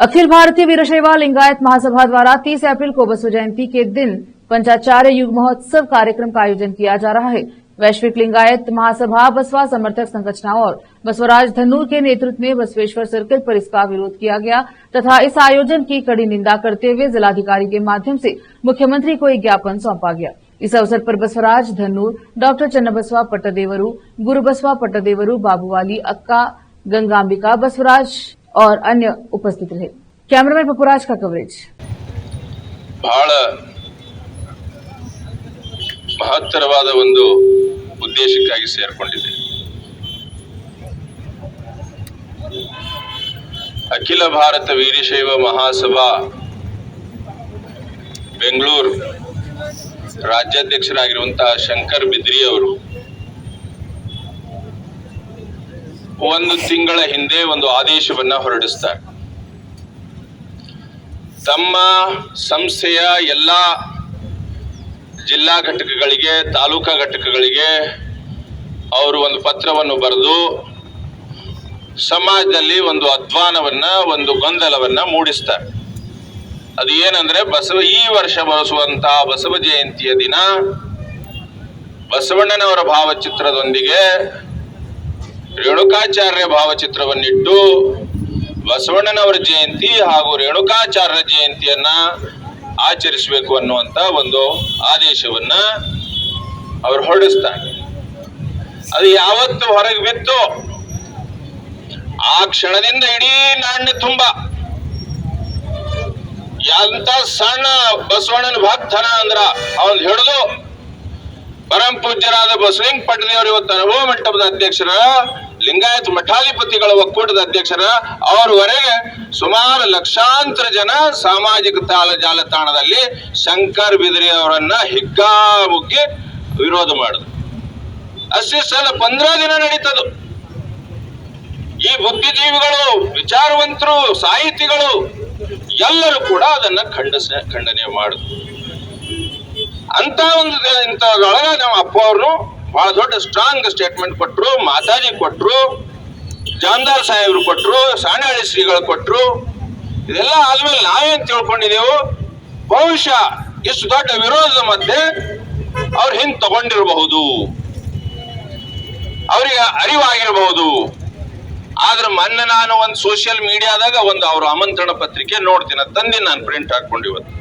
अखिल भारतीय वीरशैव लिंगायत महासभा द्वारा 30 अप्रैल को बसव जयंती के दिन पंचाचार्य युग महोत्सव कार्यक्रम का आयोजन किया जा रहा है। वैश्विक लिंगायत महासभा बसवा समर्थक संगठनों और बसवराज धन्नूर के नेतृत्व में बसवेश्वर सर्किल पर इसका विरोध किया गया तथा इस आयोजन की कड़ी निंदा करते हुए जिलाधिकारी के माध्यम से मुख्यमंत्री को एक ज्ञापन सौंपा गया। इस अवसर पर बसवराज धन्नूर, डॉक्टर चन्नबसवा पट्टदेवरू, गुरु बसवा पट्टदेवरू, बाबूवाली अक्का, गंगांबिका बसवराज और अन्य उपस्थित रहे। कैमरामैन पपुराज का कवरेज। ಬಹಳ ಮಹತ್ತರವಾದ ಒಂದು ಉದ್ದೇಶಕ್ಕಾಗಿ ಸೇರಿಕೊಂಡಿದೆ। ಅಖಿಲ ಭಾರತ ವೀರಶೈವ ಮಹಾಸಭಾ ಬೆಂಗಳೂರು ರಾಜ್ಯಾಧ್ಯಕ್ಷರಾಗಿರುವಂತಹ ಶಂಕರ್ ಬಿದ್ರಿ ಅವರು ಒಂದು ತಿಂಗಳ ಹಿಂದೆ ಒಂದು ಆದೇಶವನ್ನ ಹೊರಡಿಸ್ತಾರೆ। ತಮ್ಮ ಸಂಸ್ಥೆಯ ಎಲ್ಲ ಜಿಲ್ಲಾ ಘಟಕಗಳಿಗೆ, ತಾಲೂಕಾ ಘಟಕಗಳಿಗೆ ಅವರು ಒಂದು ಪತ್ರವನ್ನು ಬರೆದು ಸಮಾಜದಲ್ಲಿ ಒಂದು ಅಧ್ವಾನವನ್ನ, ಒಂದು ಗೊಂದಲವನ್ನ ಮೂಡಿಸ್ತಾರೆ। ಅದು ಏನಂದ್ರೆ ಈ ವರ್ಷ ಬಳಸುವಂತಹ ಬಸವ ಜಯಂತಿಯ ದಿನ ಬಸವಣ್ಣನವರ ಭಾವಚಿತ್ರದೊಂದಿಗೆ ರೇಣುಕಾಚಾರ್ಯ ಭಾವಚಿತ್ರವನ್ನಿಟ್ಟು ಬಸವಣ್ಣನವರ ಜಯಂತಿ ಹಾಗೂ ರೇಣುಕಾಚಾರ್ಯ ಜಯಂತಿಯನ್ನ ಆಚರಿಸಬೇಕು ಅನ್ನುವಂತ ಒಂದು ಆದೇಶವನ್ನ ಅವರು ಹೊರಡಿಸ್ತಾರೆ। ಅದು ಯಾವತ್ತು ಹೊರಗೆ ಬಿತ್ತು ಆ ಕ್ಷಣದಿಂದ ಇಡೀ ನಾಣ್ಯ ತುಂಬ ಎಂತ ಸಣ್ಣ ಬಸವಣ್ಣನ ಭಕ್ತನ ಅಂದ್ರ ಅವನ್ ಹಿಡಿದು ಪರಂ ಪೂಜ್ಯರಾದ ಬಸಲಿಂಗ ಪಟ್ಟದೇವರು ಇವತ್ತು ಅನುಭವ ಮಂಟಪದ ಅಧ್ಯಕ್ಷರ, ಲಿಂಗಾಯತ್ ಮಠಾಧಿಪತಿಗಳ ಒಕ್ಕೂಟದ ಅಧ್ಯಕ್ಷರ ಅವರವರೆಗೆ ಸುಮಾರು ಲಕ್ಷಾಂತರ ಜನ ಸಾಮಾಜಿಕ ಜಾಲತಾಣದಲ್ಲಿ ಶಂಕರ್ ಬಿದ್ರಿ ಅವರನ್ನ ಹಿಗ್ಗಾಮುಗ್ಗಿ ವಿರೋಧ ಮಾಡಿದ್ರು। ಅಷ್ಟೇ ಸಲ 15 ದಿನ ನಡೀತದು। ಈ ಬುದ್ಧಿಜೀವಿಗಳು, ವಿಚಾರವಂತರು, ಸಾಹಿತಿಗಳು ಎಲ್ಲರೂ ಕೂಡ ಅದನ್ನ ಖಂಡನೆ ಮಾಡಿದ್ರು। ಅಂತ ಒಂದು ಇಂಥದ್ರೊಳಗ ನಮ್ಮ ಅಪ್ಪ ಅವರು ಬಹಳ ದೊಡ್ಡ ಸ್ಟ್ರಾಂಗ್ ಸ್ಟೇಟ್ಮೆಂಟ್ ಕೊಟ್ರು, ಮಾತಾಜಿ ಕೊಟ್ರು, ಜಾಮದಾರ್ ಸಾಹೇಬ್ರು ಕೊಟ್ರು, ಸಾಣಾಳಿ ಶ್ರೀಗಳು ಕೊಟ್ರು। ಇದೆಲ್ಲ ಆದ್ಮೇಲೆ ನಾವೇನ್ ತಿಳ್ಕೊಂಡಿದೆವು, ಬಹುಶಃ ಇಷ್ಟು ದೊಡ್ಡ ವಿರೋಧದ ಮಧ್ಯೆ ಅವ್ರು ಹಿಂಗ್ ತಗೊಂಡಿರಬಹುದು, ಅವ್ರಿಗೆ ಅರಿವಾಗಿರಬಹುದು। ಆದ್ರೆ ಮೊನ್ನೆ ನಾನು ಒಂದು ಸೋಷಿಯಲ್ ಮೀಡಿಯಾದಾಗ ಒಂದು ಅವ್ರ ಆಮಂತ್ರಣ ಪತ್ರಿಕೆ ನೋಡ್ತೀನಿ, ತಂದಿ ನಾನು ಪ್ರಿಂಟ್ ಹಾಕೊಂಡಿವತ್ತು।